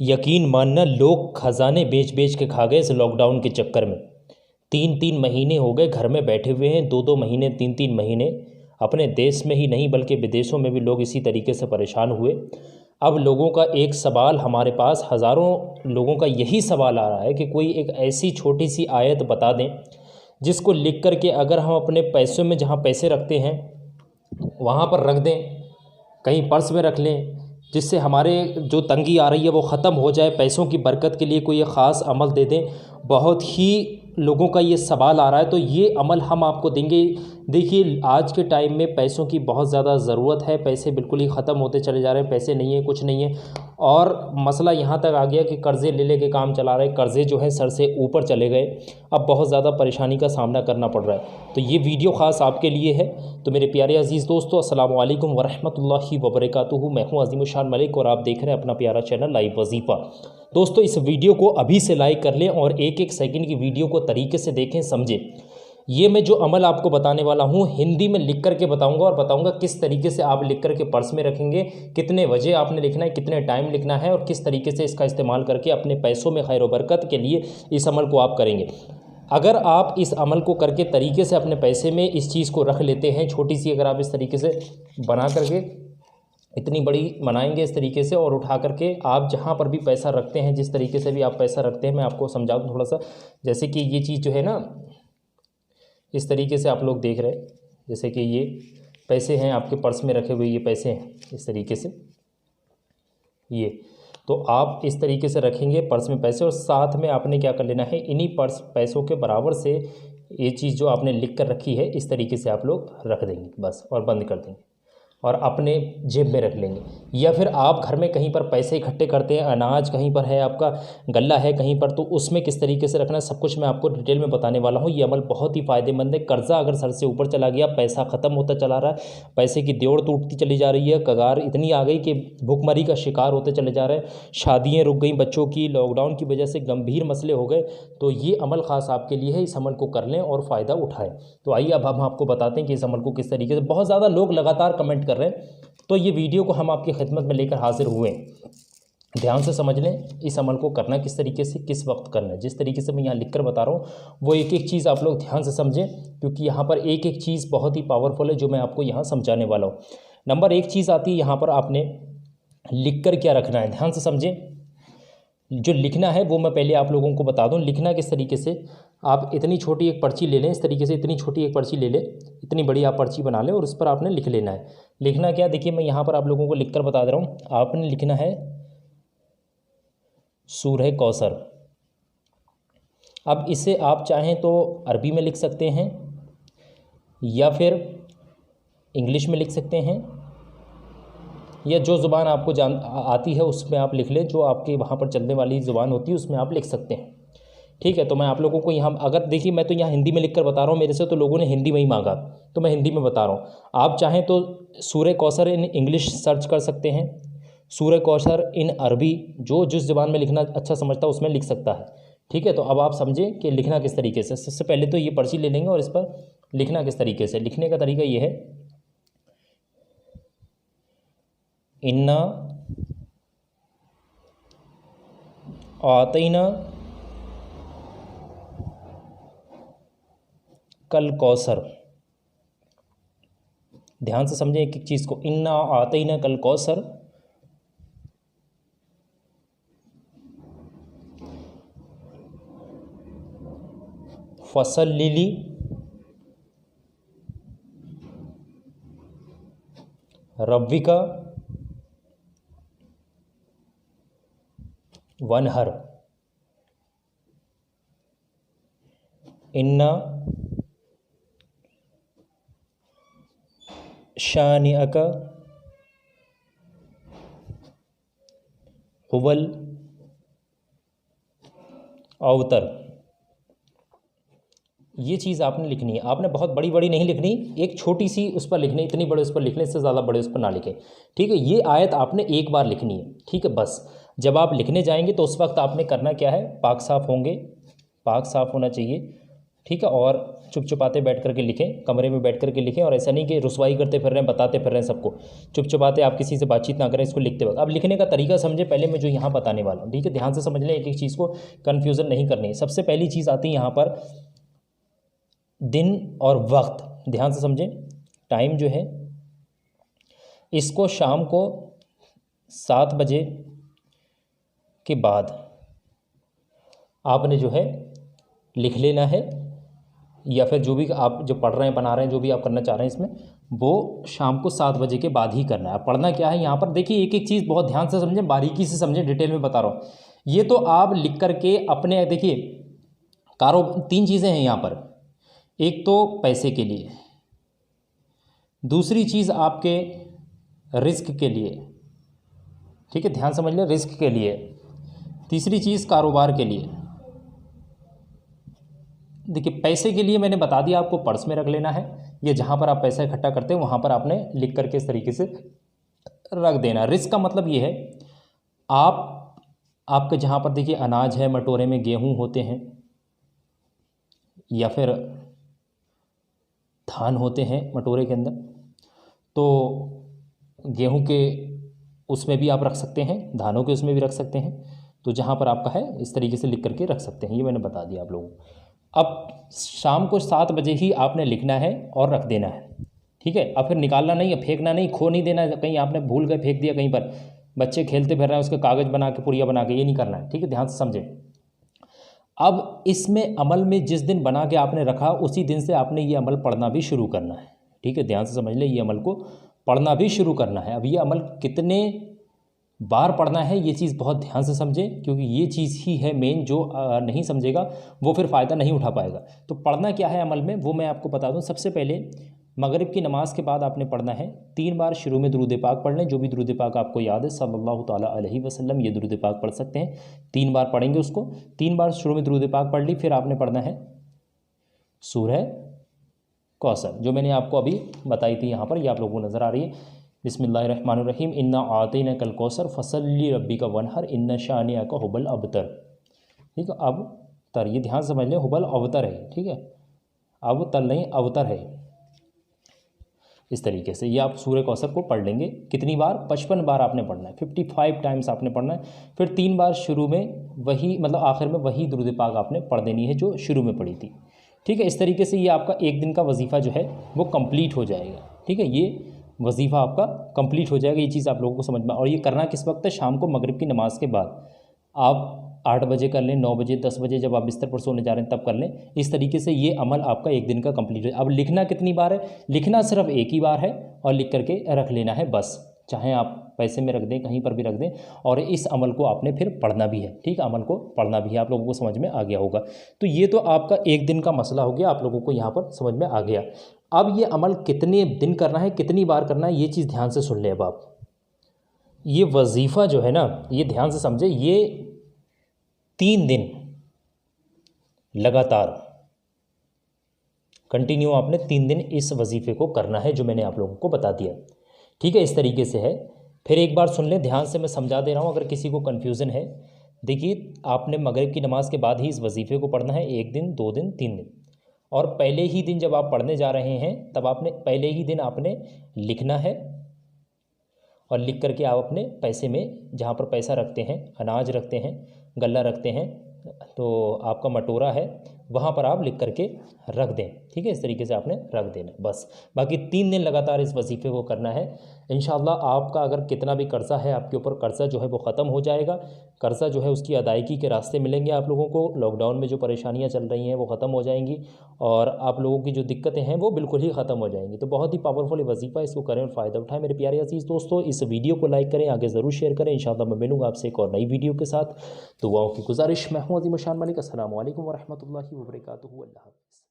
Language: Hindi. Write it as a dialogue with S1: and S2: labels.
S1: यकीन मानना, लोग खजाने बेच बेच के खा गए इस लॉकडाउन के चक्कर में। 3-3 महीने हो गए घर में बैठे हुए हैं, 2-2 महीने, 3-3 महीने। अपने देश में ही नहीं बल्कि विदेशों में भी लोग इसी तरीके से परेशान हुए। अब लोगों का एक सवाल, हमारे पास हज़ारों लोगों का यही सवाल आ रहा है कि कोई एक ऐसी छोटी सी आयत बता दें जिसको लिख कर के अगर हम अपने पैसों में, जहाँ पैसे रखते हैं वहाँ पर रख दें, कहीं पर्स में रख लें, जिससे हमारे जो तंगी आ रही है वो ख़त्म हो जाए। पैसों की बरकत के लिए कोई एक ख़ास अमल दे दें। बहुत ही लोगों का ये सवाल आ रहा है, तो ये अमल हम आपको देंगे। देखिए, आज के टाइम में पैसों की बहुत ज़्यादा ज़रूरत है। पैसे बिल्कुल ही ख़त्म होते चले जा रहे हैं, पैसे नहीं है, कुछ नहीं है। और मसला यहाँ तक आ गया कि कर्ज़े ले ले के काम चला रहे हैं, कर्ज़े जो है सर से ऊपर चले गए। अब बहुत ज़्यादा परेशानी का सामना करना पड़ रहा है। तो ये वीडियो ख़ास आपके लिए है। तो मेरे प्यारे अज़ीज़ दोस्तों, अस्सलाम वालेकुम वरहमतुल्लाहि वबरकातुहू। मैं हूँ अज़ीम शान मलिक और आप देख रहे हैं अपना प्यारा चैनल लाइव वजीफ़ा। दोस्तों, इस वीडियो को अभी से लाइक कर लें और एक एक सेकंड की वीडियो को तरीके से देखें, समझें। ये मैं जो अमल आपको बताने वाला हूँ हिंदी में लिख करके बताऊँगा और बताऊँगा किस तरीके से आप लिख करके पर्स में रखेंगे, कितने बजे आपने लिखना है, कितने टाइम लिखना है और किस तरीके से इसका इस्तेमाल करके अपने पैसों में खैर व बरकत के लिए इस अमल को आप करेंगे। अगर आप इस अमल को करके तरीके से अपने पैसे में इस चीज़ को रख लेते हैं, छोटी सी अगर आप इस तरीके से बना करके इतनी बड़ी बनाएंगे इस तरीके से और उठा करके आप जहाँ पर भी पैसा रखते हैं, जिस तरीके से भी आप पैसा रखते हैं, मैं आपको समझा दूँ थोड़ा सा। जैसे कि ये चीज़ जो है ना, इस तरीके से आप लोग देख रहे हैं, जैसे कि ये पैसे हैं आपके पर्स में रखे हुए, ये पैसे हैं इस तरीके से, ये तो आप इस तरीके से रखेंगे पर्स में पैसे। और साथ में आपने क्या कर लेना है, इन्हीं पर्स पैसों के बराबर से ये चीज़ जो आपने लिख कर रखी है इस तरीके से आप लोग रख देंगे बस, और बंद कर देंगे और अपने जेब में रख लेंगे। या फिर आप घर में कहीं पर पैसे इकट्ठे करते हैं, अनाज कहीं पर है, आपका गल्ला है कहीं पर, तो उसमें किस तरीके से रखना है सब कुछ मैं आपको डिटेल में बताने वाला हूँ। ये अमल बहुत ही फ़ायदेमंद है। कर्ज़ा अगर सर से ऊपर चला गया, पैसा ख़त्म होता चला रहा है, पैसे की देड़ टूटती चली जा रही है, कगार इतनी आ गई कि भुखमरी का शिकार होते चले जा रहे हैं, शादियाँ रुक गई बच्चों की, लॉकडाउन की वजह से गंभीर मसले हो गए, तो ये अमल ख़ास आपके लिए है। इस अमल को कर लें और फ़ायदा उठाएँ। तो आइए अब हम आपको बताते हैं कि इस अमल को किस तरीके से, बहुत ज़्यादा लोग लगातार कमेंट कर रहे हैं, तो ये वीडियो को हम आपकी खिदमत में लेकर हाजिर हुए। ध्यान से समझ लें इस अमल को करना किस तरीके से, किस वक्त करना है। जिस तरीके से मैं यहाँ लिख कर बता रहा हूँ वो एक एक चीज़ आप लोग ध्यान से समझें, क्योंकि यहाँ पर एक एक चीज़ बहुत ही पावरफुल है जो मैं आपको यहाँ समझाने वाला हूँ। नंबर एक चीज़ आती है यहाँ पर, आपने लिख कर क्या रखना है, ध्यान से समझें। जो लिखना है वो मैं पहले आप लोगों को बता दूं। लिखना किस तरीके से, आप इतनी छोटी एक पर्ची ले लें, इस तरीके से इतनी छोटी एक पर्ची ले लें, इतनी बड़ी आप पर्ची बना लें और उस पर आपने लिख लेना है। लिखना क्या, देखिए मैं यहाँ पर आप लोगों को लिख कर बता दे रहा हूँ। आपने लिखना है सूरह कौसर। अब इसे आप चाहें तो अरबी में लिख सकते हैं या फिर इंग्लिश में लिख सकते हैं, या जो ज़ुबान आपको आती है उसमें आप लिख लें, जो आपके वहाँ पर चलने वाली ज़ुबान होती है उसमें आप लिख सकते हैं। ठीक है, तो मैं आप लोगों को यहाँ, अगर देखिए मैं तो यहाँ हिंदी में लिख कर बता रहा हूँ, मेरे से तो लोगों ने हिंदी में ही मांगा तो मैं हिंदी में बता रहा हूँ। आप चाहें तो सूरह कौसर इन इंग्लिश सर्च कर सकते हैं, सूरह कौसर इन अरबी, जो जिस ज़ुबान में लिखना अच्छा समझता है उसमें लिख सकता है। ठीक है, तो अब आप समझें कि लिखना किस तरीके से। सबसे पहले तो ये पर्ची ले लेंगे और इस पर लिखना किस तरीके से। लिखने का तरीका ये है, इन्ना आतैना कल कौसर। ध्यान से समझें एक एक चीज़ को, इन्ना आतैना कल कौसर। फसल्लिली रब्बिका वनहर। इन्ना शानिअका हुवल अवतर। ये चीज़ आपने लिखनी है। आपने बहुत बड़ी बड़ी नहीं लिखनी, एक छोटी सी उस पर लिखनी, इतनी बड़े उस पर लिखने से ज़्यादा बड़े उस पर ना लिखें। ठीक है, ये आयत आपने एक बार लिखनी है। ठीक है, बस जब आप लिखने जाएंगे तो उस वक्त आपने करना क्या है, पाक साफ़ होंगे, पाक साफ़ होना चाहिए। ठीक है, और चुप चुपाते बैठ करके लिखें, कमरे में बैठ करके लिखें, और ऐसा नहीं कि रुसवाई करते फिर रहे हैं, बताते फिर रहे हैं सबको। चुप चुपाते आप किसी से बातचीत ना करें इसको लिखते वक्त। अब लिखने का तरीका समझे पहले मैं जो यहाँ बताने वाला हूँ, ठीक है, ध्यान से समझ लें, एक एक चीज़ को कन्फ्यूज़न नहीं करनी है। सबसे पहली चीज़ आती है यहाँ पर दिन और वक्त, ध्यान से समझें। टाइम जो है इसको शाम को 7 बजे के बाद आपने जो है लिख लेना है, या फिर जो भी आप जो पढ़ रहे हैं, बना रहे हैं, जो भी आप करना चाह रहे हैं इसमें, वो शाम को 7 बजे के बाद ही करना है। पढ़ना क्या है यहाँ पर देखिए, एक एक चीज़ बहुत ध्यान से समझें, बारीकी से समझें, डिटेल में बता रहा हूँ। ये तो आप लिख करके अपने देखिए तीन चीज़ें हैं यहाँ पर। एक तो पैसे के लिए, दूसरी चीज़ आपके रिस्क के लिए, ठीक है, ध्यान समझ लें, रिस्क के लिए, तीसरी चीज़ कारोबार के लिए। देखिए पैसे के लिए मैंने बता दिया, आपको पर्स में रख लेना है, या जहाँ पर आप पैसा इकट्ठा करते हैं वहाँ पर आपने लिख करके इस तरीके से रख देना। रिस्क का मतलब ये है, आपके जहाँ पर देखिए अनाज है, मटोरे में गेहूँ होते हैं या फिर धान होते हैं मटोरे के अंदर, तो गेहूं के उसमें भी आप रख सकते हैं, धानों के उसमें भी रख सकते हैं। तो जहाँ पर आपका है इस तरीके से लिख करके रख सकते हैं, ये मैंने बता दिया आप लोगों को। अब शाम को 7 बजे ही आपने लिखना है और रख देना है, ठीक है। अब फिर निकालना नहीं है, फेंकना नहीं, खो नहीं देना, कहीं आपने भूल गए फेंक दिया कहीं पर, बच्चे खेलते फिर रहे हैं उसके कागज़ बना के पुड़िया बना के, ये नहीं करना है, ठीक है, ध्यान से समझें। अब इसमें अमल में जिस दिन बना के आपने रखा उसी दिन से आपने ये अमल पढ़ना भी शुरू करना है, ठीक है, ध्यान से समझ लें, ये अमल को पढ़ना भी शुरू करना है। अब ये अमल कितने बार पढ़ना है ये चीज़ बहुत ध्यान से समझें, क्योंकि ये चीज़ ही है मेन, जो नहीं समझेगा वो फिर फ़ायदा नहीं उठा पाएगा। तो पढ़ना क्या है अमल में वो मैं आपको बता दूं। सबसे पहले मगरिब की नमाज़ के बाद आपने पढ़ना है 3 बार शुरू में दुरूद पाक पढ़ लें, जो भी दुरूद पाक आपको याद है सल्लल्लाहु ताला अलैहि वसल्लम, ये दुरूद पाक पढ़ सकते हैं, 3 बार पढ़ेंगे उसको। 3 बार शुरू में दुरूद पाक पढ़ ली, फिर आपने पढ़ना है सूरह कौसर, जो मैंने आपको अभी बताई थी यहाँ पर, ये आप लोगों को नज़र आ रही है। बिस्मिल्लाहिर्रहमानिर्रहीम, इन्ना आतैना कल कौसर फसल्ली रब्बिका वनहर इन्ना शानिअका हुबल अबतर, ठीक है, अब तर, ये ध्यान समझ लें, हुबल अवतर है, ठीक है, अब तर नहीं अवतर है। इस तरीके से ये आप सूरह कौसर को पढ़ लेंगे। कितनी बार? 55 बार आपने पढ़ना है, 55 टाइम्स आपने पढ़ना है। फिर 3 बार शुरू में वही, मतलब आखिर में वही दुरूद पाक आपने पढ़ देनी है जो शुरू में पढ़ी थी, ठीक है। इस तरीके से ये आपका एक दिन का वजीफ़ा जो है वो कंप्लीट हो जाएगा, ठीक है, ये वजीफ़ा आपका कंप्लीट हो जाएगा। ये चीज़ आप लोगों को समझ में, और ये करना किस वक्त है? शाम को मगरिब की नमाज़ के बाद। आप 8 बजे कर लें, 9 बजे, 10 बजे, जब आप बिस्तर पर सोने जा रहे हैं तब कर लें। इस तरीके से ये अमल आपका एक दिन का कंप्लीट हो। अब लिखना कितनी बार है? लिखना सिर्फ एक ही बार है, और लिख करके रख लेना है बस, चाहे आप पैसे में रख दें, कहीं पर भी रख दें, और इस अमल को आपने फिर पढ़ना भी है, ठीक है, अमल को पढ़ना भी है। आप लोगों को समझ में आ गया होगा। तो ये तो आपका एक दिन का मसला हो गया, आप लोगों को यहाँ पर समझ में आ गया। अब ये अमल कितने दिन करना है, कितनी बार करना है, ये चीज़ ध्यान से सुन लें। अब आप ये वजीफ़ा जो है ना, ये ध्यान से समझे, ये 3 दिन लगातार कंटिन्यू आपने 3 दिन इस वजीफ़े को करना है, जो मैंने आप लोगों को बता दिया, ठीक है। इस तरीके से है। फिर एक बार सुन लें ध्यान से, मैं समझा दे रहा हूँ, अगर किसी को कन्फ्यूज़न है। देखिए, आपने मगरिब की नमाज़ के बाद ही इस वजीफ़े को पढ़ना है, 1 दिन, 2 दिन, 3 दिन, और पहले ही दिन जब आप पढ़ने जा रहे हैं तब आपने पहले ही दिन आपने लिखना है, और लिख करके आप अपने पैसे में, जहाँ पर पैसा रखते हैं, अनाज रखते हैं, गल्ला रखते हैं, तो आपका मटोरा है, वहाँ पर आप लिख करके रख दें, ठीक है। इस तरीके से आपने रख देना बस। बाकी 3 दिन लगातार इस वजीफ़े को करना है। इंशाअल्लाह आपका अगर कितना भी कर्ज़ा है आपके ऊपर, कर्ज़ा जो है वो ख़त्म हो जाएगा। कर्ज़ा जो है उसकी अदायगी के रास्ते मिलेंगे आप लोगों को। लॉकडाउन में जो परेशानियाँ चल रही हैं वो ख़त्म हो जाएंगी, और आप लोगों की जो दिक्कतें हैं वो बिल्कुल ही ख़त्म हो जाएंगी। तो बहुत ही पावरफुल वजीफ़ा, इसको करें और फ़ायदा उठाएं। मेरे प्यारे अजीज़ दोस्तों, इस वीडियो को लाइक करें, आगे ज़रूर शेयर करें। इंशाअल्लाह मैं मिलूँगा आपसे एक और नई वीडियो के साथ। दुआओं की गुजारिश, मैं हूँ अज़ीम शान मलिक। अस्सलामु अलैकुम व रहमतुल्लाहि व बरकातुहू। अल्लाह हाफ़िज़।